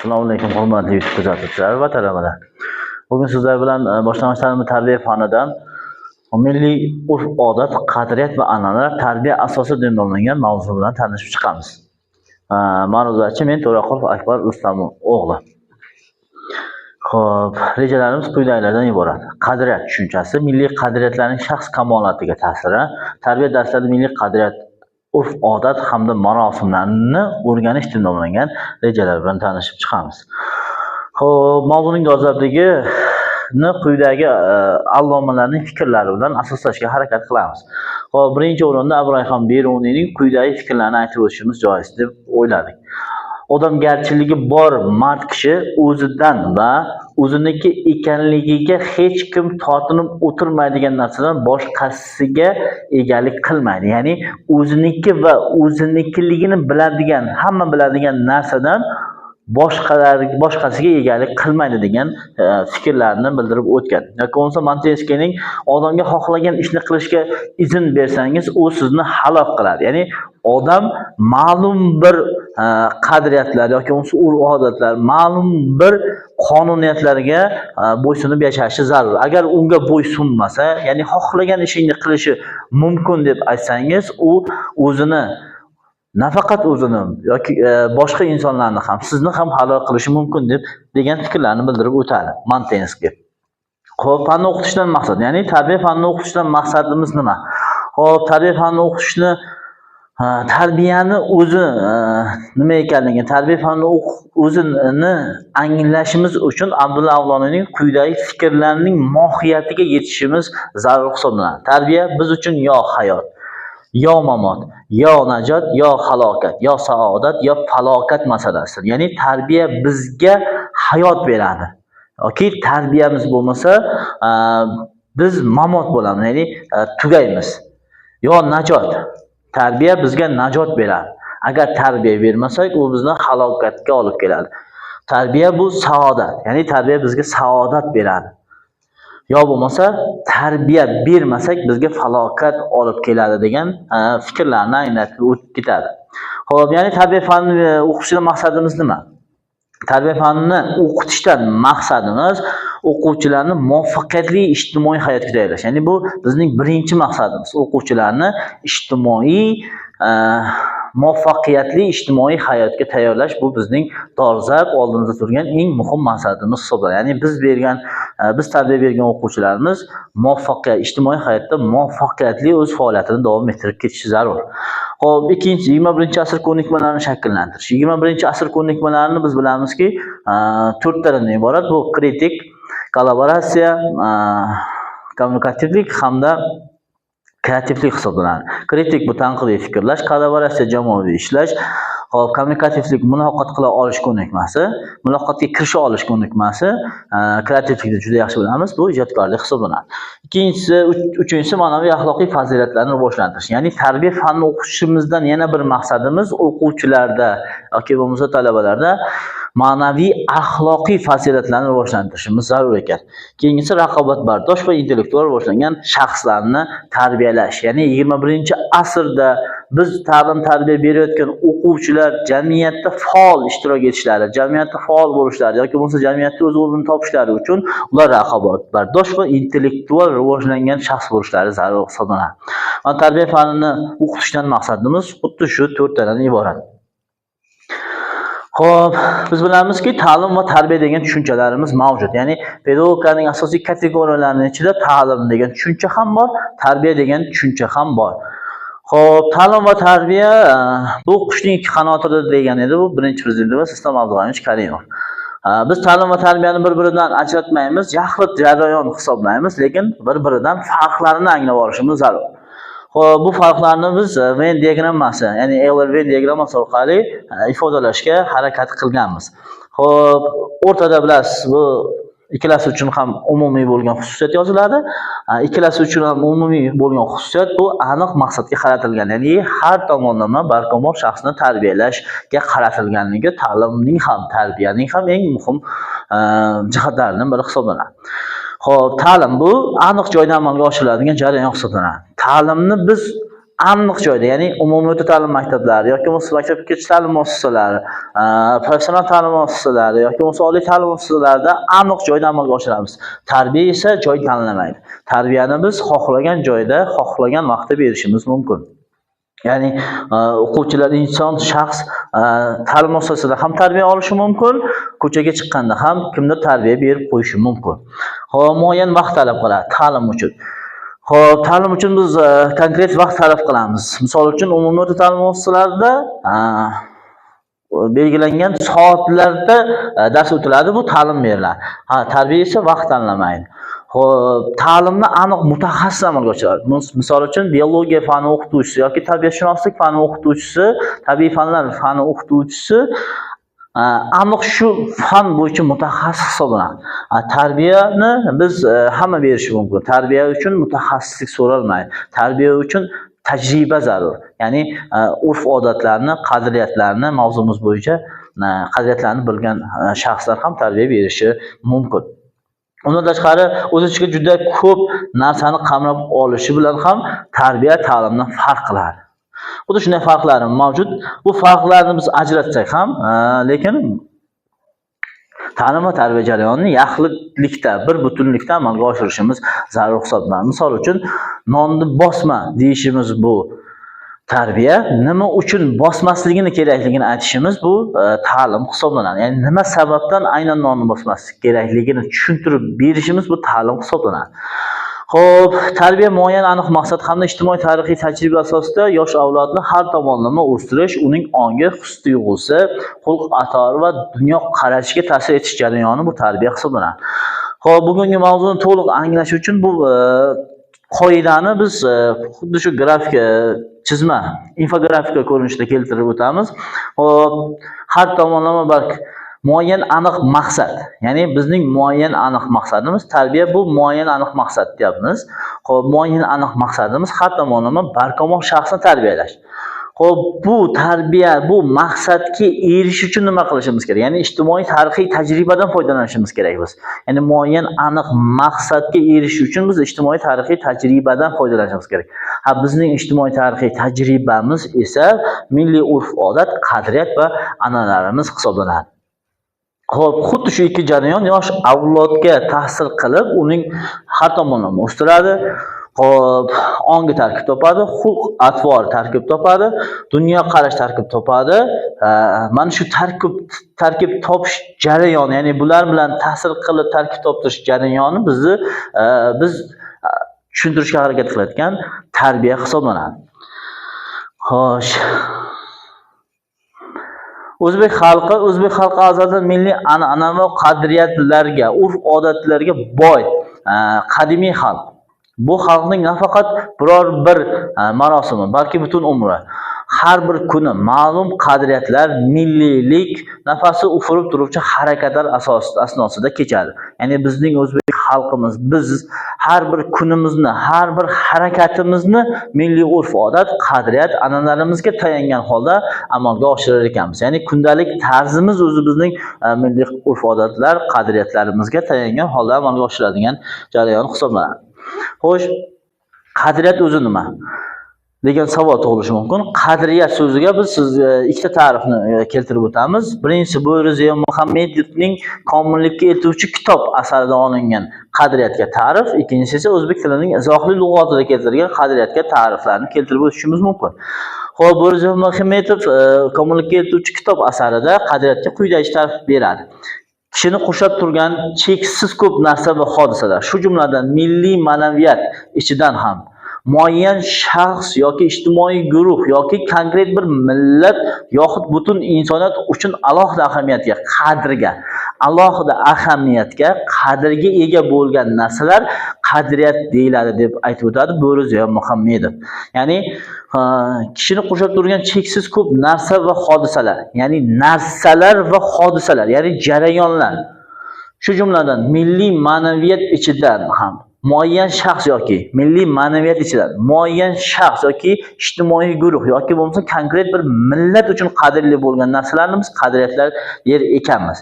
Assalomu alaykum hurmatli YouTube kuzatuvchilar va talabalar. Bugun sizlar bilan boshlang'ich ta'lim tarbiya fanidan milliy urf-odat, qadriyat va an'analar tarbiya asosi deb nomlangan mavzu bilan tanishib chiqamiz. Ma'ruzachi men To'raqulov Akbar Rustamov o'g'li. Xo'p, rejalarimiz quyidagilardan iborat. Qadriyat tushunchasi milliy qadriyatlarning shaxs kamolatiga ta'siri, tarbiya darslarida milliy qadriyat, urf-odat hamda marosimlarni o'rganish deb nomlangan rejalar bilan tanishib chiqamiz. Xo'p, mavzuning dolzarbligini quyidagi allomalarning fikrlari bilan asoslashga harakat qilamiz. Xo'p, birinchi o'rinda Abdurahmon Beruniyning quyidagi fikrlarini aytib o'tishimiz joiz deb o'yladik. Odamgarchiligi bor mard kishi o'zidan va o'ziniki ekanligiga hech kim tortinib o'tirmaydigan narsadan boshqasiga egalik qilmaydi. Ya'ni o'ziniki va o'zinikiligini biladigan, hamma biladigan narsadan boshqasiga egalik qilmaydi degan fikrlarni bildirib o'tgan. Yoki bo'lmasa Montesquieuning odamga xohlagan ishni qilishga izn bersangiz, u sizni halok qiladi. Ya'ni odam ma'lum bir qadriyatlar yoki bo'lmasa urf-odatlar, ma'lum bir qonuniyatlarga bo'ysunib yashashi zarur. Agar unga bo'ysunmasa, ya'ni xohlagan ishingni qilishi mumkin deb aytsangiz, u o'zini nafaqat o'zini yoki boshqa insonlarni ham, sizni ham halok qilishi mumkin degan fikrlarni bildirib o'tadi Montesquieu. Xo'p, fanni o'qitishdan maqsad, ya'ni tarbiya fanini o'qitishdan maqsadimiz nima? Xo'p, tarbiya fanini o'qitishni tarbiyani o'zi nima ekanligini, tarbiya fanini o'zini anglashimiz uchun Abdulla Avloniyning quyidagi fikrlarining mohiyatiga yetishimiz zarur hisoblanadi. Tarbiya biz uchun yo hayot, yo mamot, yo najot, yo halokat, yo saodat, yo falokat masalasidir. Ya'ni tarbiya bizga hayot beradi. Yoki tarbiyamiz bo'lmasa, biz mamot bo'lamiz, ya'ni tugaymiz. Yo najot. Tarbiya bizga najot beradi. Agar tarbiya bermasak, u bizni halokatga olib keladi. Tarbiya bu saodat, ya'ni tarbiya bizga saodat beradi. Yo bo'lmasa, tarbiya bermasak bizga falokat olib keladi degan fikrlarni anglatib o'tib ketadi. Xo'p, ya'ni tarbiya fanini o'qitishdan maqsadimiz nima? Tarbiya fanini o'qitishdan maqsadimiz o'quvchilarni muvaffaqiyatli ijtimoiy hayotga tayyorlash. Ya'ni bu bizning birinchi maqsadimiz. O'quvchilarni muvaffaqiyatli ijtimoiy hayotga tayyorlash bu bizning dolzarb oldimizda turgan eng muhim maqsadimiz hisoblanadi. Ya'ni biz tarbiya bergan o'quvchilarimiz ijtimoiy hayotda muvaffaqiyatli o'z faoliyatini davom ettirib ketishi zarur. Xo'p, ikkinchi 21-asr ko'nikmalarini shakllantirish. 21-asr ko'nikmalarini biz bilamizki, 4 tadan iborat. Bu kritik, kollaboratsiya, kommunikativlik hamda kreativlik hisoblanadi. Kritik bu tanqidiy fikrlash, kollaboratsiya jamoaviy ishlash, kommunikativlik muloqot qila olish ko'nikmasi, muloqotga kirisha olish ko'nikmasi, kreativlikni juda yaxshi bilamiz, bu ijodkorlik hisoblanadi. Uchinchisi ma'naviy axloqiy fazilatlarni rivojlantirish. Ya'ni tarbiya fanini o'qitishimizdan yana bir maqsadimiz o'quvchilarda yoki bo'lmasa talabalarda ma'naviy axloqiy fazilatlarni rivojlantirishimiz zarur ekan. Keyingisi raqobatbardosh va intellektual rivojlangan shaxslarni tarbiyalash. Ya'ni 21-asrda biz ta'lim-tarbiya berayotgan o'quvchilar jamiyatda faol ishtirok etishlari, jamiyatda faol bo'lishlari yoki bo'lmasa jamiyatda o'z o'rnini topishlari uchun ular raqobatbardosh va intellektual rivojlangan shaxs bo'lishlari zarur hisoblanadi. Va tarbiya fanini o'qitishdan maqsadimiz xuddi shu 4 tadan iborat. Xo'p, biz bilamizki, ta'lim va tarbiya degan tushunchalarimiz mavjud. Ya'ni pedagogikaning asosiy kategoriyalarining ichida ta'lim degan tushuncha ham bor, tarbiya degan tushuncha ham bor. Xo'p, ta'lim va tarbiya bu qushning ikki qanotidir degan edi bu birinchi prezidentimiz Islom Abdug'aniyevich Karimov. Biz ta'lim va tarbiyani bir-biridan ajratmaymiz, yaxlit jarayon hisoblaymiz, lekin bir-biridan farqlarini anglab olishimiz zarur. Xo'p, bu farqlarni biz Venn diagrammasi, ya'ni Euler-Venn diagrammasi orqali ifodalashga harakat qilganmiz. Xo'p, o'rtada bilasiz, bu ikkalasi uchun ham umumiy bo'lgan xususiyat yoziladi. Ikkalasi uchun ham umumiy bo'lgan xususiyat bu aniq maqsadga qaratilgan. Ya'ni har tomonlama barkamol shaxsni tarbiyalashga qaratilganligi ta'limning ham, tarbiyaning ham eng muhim jihatlaridan biri hisoblanadi. Xo'p, ta'lim bu aniq joyda amalga oshiriladigan jarayon hisoblanadi. Ta'limni biz aniq joyda, ya'ni umumiy o'rta ta'lim maktablari yoki bo'lmasa maktabgacha ta'lim muassasalari, professional ta'lim muassasalari yoki bo'lmasa oliy ta'lim muassasalarida aniq joyda amalga oshiramiz. Tarbiya esa joy tanlamaydi. Tarbiyani biz xohlagan joyda, xohlagan vaqtda berishimiz mumkin. Ya'ni o'quvchilar, inson, shaxs ta'lim muassasasida ham tarbiya olishi mumkin, ko'chaga chiqqanda ham kimdir tarbiya berib qo'yishi mumkin. Xo'p, muayyan vaqt talab qiladi ta'lim uchun. Xo'p, ta'lim uchun biz konkret vaqt talab qilamiz. Misol uchun umumiy o'rta ta'lim muassasalarida belgilangan soatlarda dars o'tiladi, bu ta'lim beriladi. Tarbiya esa vaqt tanlamaydi. Xo'p, ta'limni aniq mutaxassis amalga oshiradi. Misol uchun biologiya fani o'qituvchisi yoki tabiatshunoslik fani o'qituvchisi, tabiiy fanlar fani o'qituvchisi aniq shu fan bo'yicha mutaxassis hisoblanadi. Tarbiyani biz hamma berishi mumkin. Tarbiya uchun mutaxassislik so'ralmaydi. Tarbiya uchun tajriba zarur. Ya'ni urf-odatlarni, qadriyatlarni mavzumiz bo'yicha qadriyatlarni bilgan shaxslar ham tarbiya berishi mumkin. Undan tashqari o'z ichiga juda ko'p narsani qamrab olishi bilan ham tarbiya ta'limdan farq qiladi. Xuddi shunday farqlari mavjud. Bu farqlarni biz ajratsak ham, lekin ta'lim va tarbiya jarayonini yaxlitlikda, bir butunlikda amalga oshirishimiz zarur hisoblanadi. Misol uchun, nonni bosma deyishimiz bu tarbiya, nima uchun bosmasligini kerakligini aytishimiz bu ta'lim hisoblanadi. Ya'ni nima sababdan aynan nonni bosmaslik kerakligini tushuntirib berishimiz bu ta'lim hisoblanadi. Xo'p, tarbiya muayyan aniq maqsad hamda ijtimoiy tarixiy tajriba asosida yosh avlodni har tomonlama o'stirish, uning ongi, his-tuyg'usi, xulq-atvori va dunyo qarashiga ta'sir etish jarayoni bu tarbiya hisoblanadi. Xo'p, bugungi mavzuni to'liq anglash uchun bu qoidani biz xuddi shu grafika, chizma, infografika ko'rinishida keltirib o'tamiz. Xo'p, har tomonlama muayyan aniq maqsad. Ya'ni bizning muayyan aniq maqsadimiz tarbiya, bu muayyan aniq maqsad deyapmiz. Xo'p, muayyan aniq maqsadimiz har tomonlama barkamol shaxsni tarbiyalash. Xo'p, bu tarbiya, bu maqsadga erishish uchun nima qilishimiz kerak? Ya'ni ijtimoiy tarixiy tajribadan foydalanishimiz kerak biz. Ya'ni muayyan aniq maqsadga erishish uchun biz ijtimoiy tarixiy tajribadan foydalanishimiz kerak. Bizning ijtimoiy tarixiy tajribamiz esa milliy urf-odat, qadriyat va an'analarimiz hisoblanadi. Xo'p, xuddi shu ikki jarayon yosh avlodga ta'sir qilib, uning har tomonlama o'stiradi. Xo'p, ongi tarkib topadi, xulq-atvor tarkib topadi, dunyo qarash tarkib topadi. Mana shu tarkib topish jarayoni, ya'ni bular bilan ta'sir qilib tarkib topish jarayoni bizni biz tushuntirishga harakat qilayotgan tarbiya hisoblanadi. Xo'sh, O'zbek xalqi azaldan milliy an'ana va qadriyatlarga, urf-odatlarga boy qadimiy xalq. Bu xalqning nafaqat biror bir marosimi, balki butun umri, har bir kuni ma'lum qadriyatlar, milliylik nafasi ufurib turuvchi harakatlar asnosida kechadi. Ya'ni bizning o'zbek xalqimiz, biz har bir kunimizni, har bir harakatimizni milliy urf-odat, qadriyat, an'analarimizga tayangan holda amalga oshirar ekanmiz. Ya'ni kundalik tarzimiz o'zi bizning milliy urf-odatlar, qadriyatlarimizga tayangan holda amalga oshiradigan jarayon hisoblanadi. Xo'sh, qadriyat o'zi nima degan savol tug'ilishi mumkin. Qadriyat so'ziga biz ikkita ta'rifni keltirib o'tamiz. Birinchisi Bo'ri Ziyomuhammedovning Komillikka eltuvchi kitob asarida olingan qadriyatga ta'rif, ikkinchisi esa o'zbek tilining izohli lug'atida keltirilgan qadriyatga ta'riflarni keltirib o'tishimiz mumkin. Xo'p, Bo'ri Ziyomuhammedov Komillikka eltuvchi kitob asarida qadriyatga quyidagi ta'rif beradi. Kishini qurshab turgan cheksiz ko'p narsa va hodisalar, shu jumladan milliy ma'naviyat ichidan ham muayyan shaxs yoki ijtimoiy guruh yoki konkret bir millat yoxud butun insoniyat uchun alohida qadrga ega bo'lgan narsalar qadriyat deyiladi deb aytib o'tadi Bo'ri Ziyomuhammedov. Ya'ni kishini qurshab turgan cheksiz ko'p narsa va hodisalar, ya'ni narsalar va hodisalar, ya'ni jarayonlar, shu jumladan milliy ma'naviyat ichidan ham muayyan shaxs yoki milliy ma'naviyat ichidan muayyan shaxs yoki ijtimoiy guruh yoki bo'lmasa konkret bir millat uchun qadrli bo'lgan narsalarni biz qadriyatlar yer ekanmiz.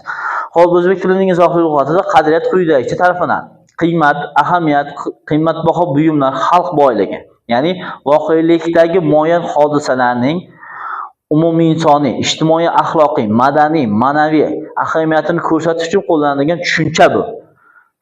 Xo'p, o'zbek tilining izohli lug'atida qadriyat quyidagicha ta'riflanadi. Qiymat, ahamiyat, qimmatbaho buyumlar, xalq boyligi. Ya'ni voqelikdagi muayyan hodisalarning umumiy insoniy, ijtimoiy, axloqiy, madaniy, ma'naviy ahamiyatini ko'rsatish uchun qo'llanilgan tushuncha bu.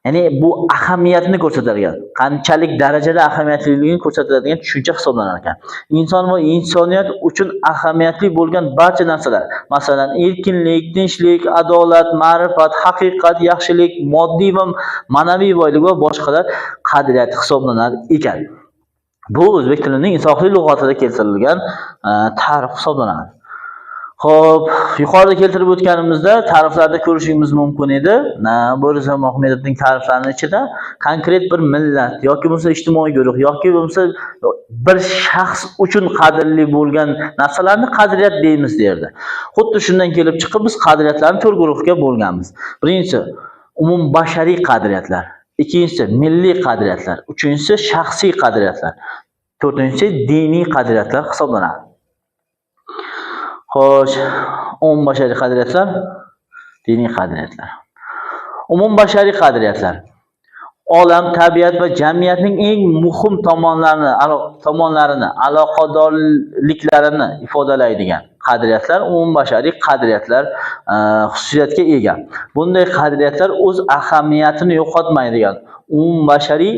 Ya'ni bu ahamiyatni ko'rsatadigan, qanchalik darajada ahamiyatliligini ko'rsatadigan tushuncha hisoblanar ekan. Inson va insoniyat uchun ahamiyatli bo'lgan barcha narsalar, masalan, erkinlik, tinchlik, adolat, ma'rifat, haqiqat, yaxshilik, moddiy va ma'naviy boylik va boshqalar qadriyati hisoblanar ekan. Bu o'zbek tilining insofli lug'atida keltirilgan ta'rif hisoblanadi. Xo'p, yuqorida keltirib o'tganimizda ta'riflarda ko'rishimiz mumkin edi. Bo'ris Ahmedovning ta'riflarining ichida konkret bir millat yoki bo'lmasa ijtimoiy guruh yoki bo'lmasa bir shaxs uchun qadrli bo'lgan narsalarni qadriyat deymiz derdi. Xuddi shundan kelib chiqib biz qadriyatlarni 4 guruhga bo'lganmiz. Birinchisi umumbashariy qadriyatlar, ikkinchisi milliy qadriyatlar, uchinchisi shaxsiy qadriyatlar, to'rtinchisi diniy qadriyatlar hisoblanadi. Xo'sh, umumbashariy qadriyatlar, diniy qadriyatlar. Umumbashariy qadriyatlar olam, tabiat va jamiyatning eng muhim tomonlarini, aloqadorliklarini ifodalaydigan qadriyatlar umumbashariy qadriyatlar xususiyatga ega. Bunday qadriyatlar o'z ahamiyatini yo'qotmaydigan umumbashariy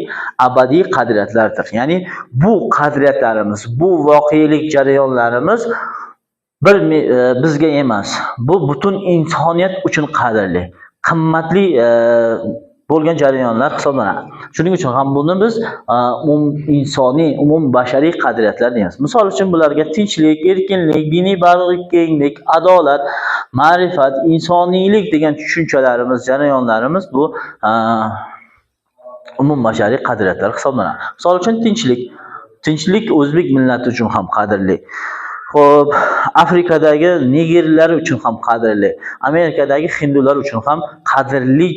abadiy qadriyatlardir. Ya'ni bu qadriyatlarimiz, bu voqelik jarayonlarimiz bizga emas, bu butun insoniyat uchun qadrli, qimmatli bo'lgan jarayonlar hisoblanadi. Shuning uchun ham buni biz insoniy, umumbashariy qadriyatlar deymiz. Misol uchun bularga tinchlik, erkinlik, diniy bag'rikenglik, adolat, ma'rifat, insoniylik degan tushunchalarimiz, jarayonlarimiz bu umumbashariy qadriyatlar hisoblanadi. Misol uchun tinchlik o'zbek millati uchun ham qadrli. Xo'p, Afrikadagi negerlar uchun ham qadrli, Amerikadagi hindular uchun ham qadrli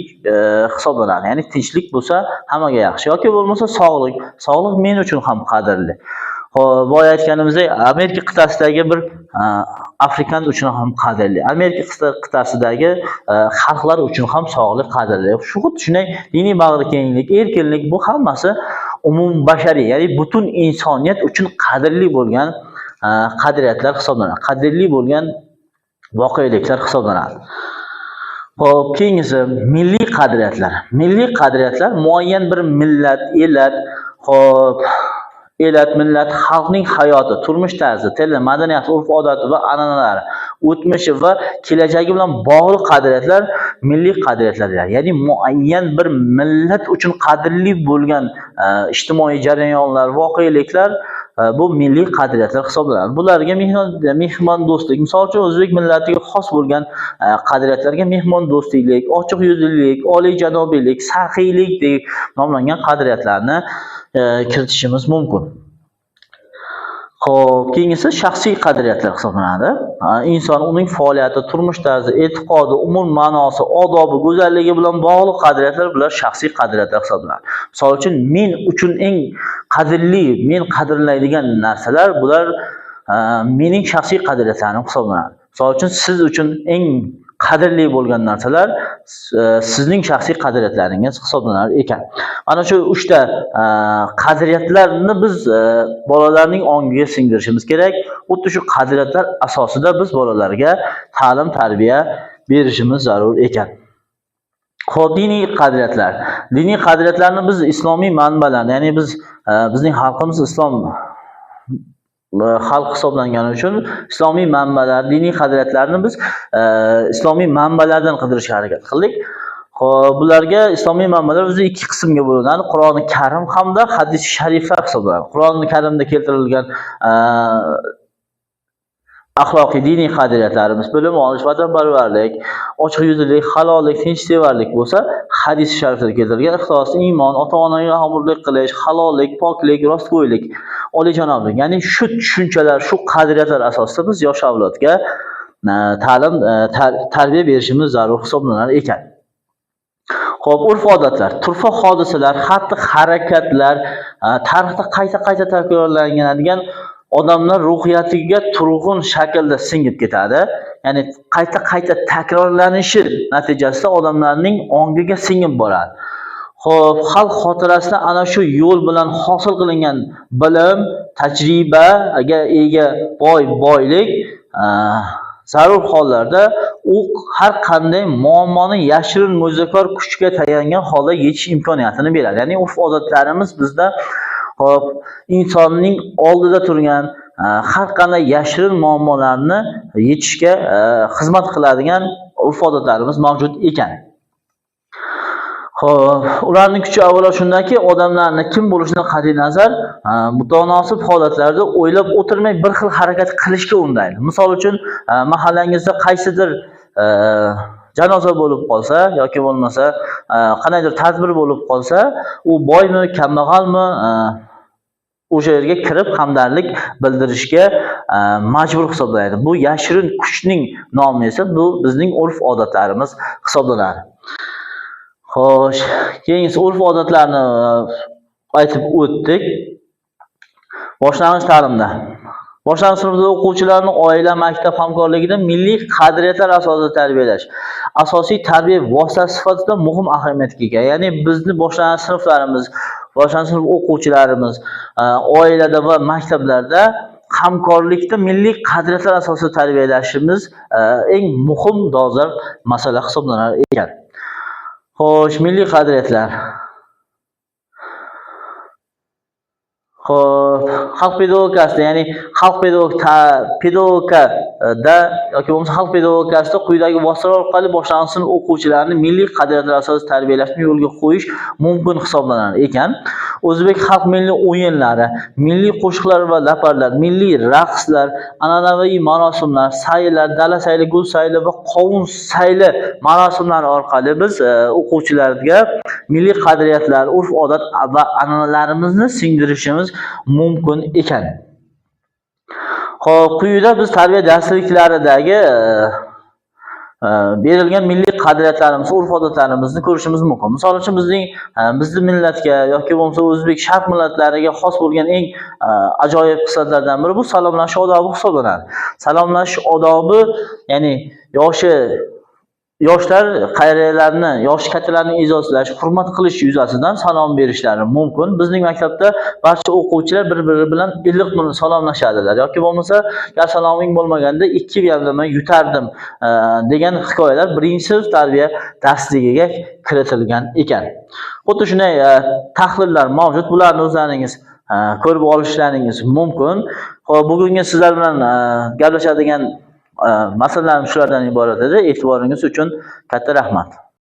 hisoblanadi. Ya'ni tinchlik bo'lsa hammaga yaxshi yoki bo'lmasa sog'lik men uchun ham qadrli. Xo'p, boya aytganimizdek, Amerika qit'asidagi bir afrikan uchun ham qadrli, Amerika qit'asidagi xalqlar uchun ham sog'lik qadrli. Shu xuddi shunday diniy bag'rikenglik, erkinlik bu hammasi umumbashariy, ya'ni butun insoniyat uchun qadrli bo'lgan qadriyatlar hisoblanadi. Qadrli bo'lgan voqeliklar hisoblanadi. Xo'p, keyingisi milliy qadriyatlar. Milliy qadriyatlar muayyan bir millat, millat, xalqning hayoti, turmush tarzi, tili, madaniyati, urf-odati va an'analari, o'tmishi va kelajagi bilan bog'liq qadriyatlar milliy qadriyatlar. Ya'ni muayyan bir millat uchun qadrli bo'lgan ijtimoiy jarayonlar, voqeliklar bu milliy qadriyatlar hisoblanadi. Bularga mehmondo'stlik, misol uchun o'zbek millatiga xos bo'lgan qadriyatlarga mehmondo'stlik, ochiqyuzlilik, oliyjanobiylik, saxiylik deb nomlangan qadriyatlarni kiritishimiz mumkin. Xo'p, keyingisi shaxsiy qadriyatlar hisoblanadi. Inson uning faoliyati, turmush tarzi, e'tiqodi, umr ma'nosi, odobi, go'zalligi bilan bog'liq qadriyatlar bular shaxsiy qadriyatlar hisoblanadi. Misol uchun men uchun eng qadrli, men qadrlaydigan narsalar bular mening shaxsiy qadriyatlarim hisoblanadi. Misol uchun siz uchun eng qadrli bo'lgan narsalar sizning shaxsiy qadriyatlaringiz hisoblanar ekan. Mana shu 3 ta qadriyatlarni biz bolalarning ongiga singdirishimiz kerak. Xuddi shu qadriyatlar asosida biz bolalarga ta'lim, tarbiya berishimiz zarur ekan. Xo'p, diniy qadriyatlar. Diniy qadriyatlarni biz islomiy manbalar, ya'ni bizning xalqimiz islom xalq hisoblangani uchun islomiy manbalar, diniy qadriyatlarni biz islomiy manbalardan qidirishga harakat qildik. Xo'p, bularga islomiy manbalar o'zi 2 qismga bo'linadi. Qur'oni Karim hamda hadis shariflar hisoblanadi. Qur'oni Karimda keltirilgan axloqiy diniy qadriyatlarimiz bilim olish, vatanparvarlik, ochiqyuzlilik, halollik, tinchsevarlik bo'lsa, hadis sharifda keltirilgan ixlos, iymon, ota-onaga hurmatlik qilish, halollik, poklik, rostgo'ylik, oliyjanoblik. Ya'ni shu tushunchalar, shu qadriyatlar asosida biz yosh avlodga ta'lim, tarbiya berishimiz zarur hisoblanar ekan. Xo'p, urf-odatlar, turfa hodisalar, xatti-harakatlar, tarixda qayta takrorlanadigan odamlar ruhiyatiga turg'un shaklda singib ketadi. Ya'ni qayta takrorlanishi natijasida odamlarning ongiga singib boradi. Xo'p, xalq xotirasida ana shu yo'l bilan hosil qilingan bilim, tajribaga ega boylik zarur hollarda u har qanday muammoni yashirin mo'jizakor kuchga tayangan holda yechish imkoniyatini beradi. Ya'ni urf-odatlarimiz bizda hop insonning oldida turgan har qanday yashirin muammolarni yechishga xizmat qiladigan urf-odatlarimiz mavjud ekan. Xo'p, ularning kuchi avvalo shundaki, odamlarni kim bo'lishidan qat'iy nazar, mutanosib holatlarda o'ylab o'tirmay bir xil harakat qilishga undaydi. Misol uchun, mahallangizda qaysidir janoza bo'lib qolsa yoki bo'lmasa, qanaydir tadbir bo'lib qolsa, u boymi, kambag'almi, o'sha yerga kirib hamdardlik bildirishga majbur hisoblanadi. Bu yashirin kuchning nomi esa bu bizning urf-odatlarimiz hisoblanadi. Xo'sh, keyingi urf-odatlarni aytib o'tdik. Boshlang'ich ta'limda. Boshlang'ich sinfda o'quvchilarni oila, maktab hamkorligida milliy qadriyatlar asosida tarbiyalash asosiy tarbiya vositasi sifatida muhim ahamiyatga ega. Ya'ni bizni boshlang'ich sinflarimiz, boshlang'ich sinf o'quvchilarimiz oilada va maktablarda hamkorlikda milliy qadriyatlar asosida tarbiyalashimiz eng muhim dolzarb masala hisoblanar ekan. Xo'sh, milliy qadriyatlar. Xo'p, xalq pedagogikasida, ya'ni xalq pedagogikada yoki bo'lmasa xalq pedagogikasida quyidagi vositalar orqali boshlang'ich sinf o'quvchilarini milliy qadriyatlar asosida tarbiyalashni yo'lga qo'yish mumkin hisoblanar ekan. O'zbek xalq milliy o'yinlari, milliy qo'shiqlar va laparlar, milliy raqslar, an'anaviy marosimlar, sayillar, dala sayli, gul sayli va qovun sayli marosimlari orqali biz o'quvchilarga milliy qadriyatlar, urf-odat va an'analarimizni singdirishimiz mumkin ekan. Xo'p, quyida biz tarbiya darsliklaridagi berilgan milliy qadriyatlarimiz, urf-odatlarimizni ko'rishimiz mumkin. Misol uchun bizning millatga yoki bo'lmasa o'zbek sharq millatlariga xos bo'lgan eng ajoyib xislatlardan biri bu salomlashish odobi hisoblanadi. Salomlashish odobi, ya'ni yoshlar qariyalarni, yoshi kattalarni e'zozlash, hurmat qilish yuzasidan salom berishlari mumkin. Bizning maktabda barcha o'quvchilar bir-biri bilan iliq salomlashadilar. Yoki bo'lmasa, "Gar saloming bo'lmaganda 2 yamlamay yutardim" degan hikoyalar 1-sinf tarbiya darsligiga kiritilgan ekan. Xuddi shunday tahlillar mavjud. Bularni o'zlaringiz ko'rib olishlaringiz mumkin. Xo'p, bugungi sizlar bilan gaplashadigan masalalarim shulardan iborat edi. E'tiboringiz uchun katta rahmat.